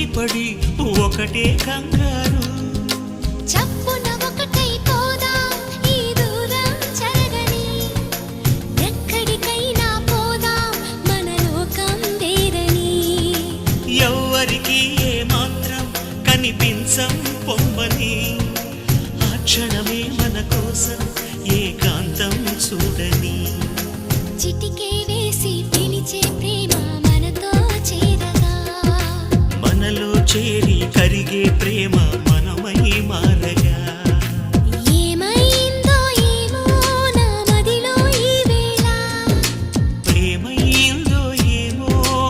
ఉలికిపడి ఒకటే కంగారు. చప్పున ఒకటై పోదాం ఈ దూరం చెరగని, ఎక్కడికైనా పోదాం మన లోకం వేరని. ఎవ్వరికి ఏ మాత్రం కనిపించం పొమ్మని, ఆ క్షణమే మన కోసం ఏకాంతం చూడని. చిటికే వేసి పిలిచే ప్రేమ మనతో చేరగా, మనలో చేరి కరిగే ప్రేమ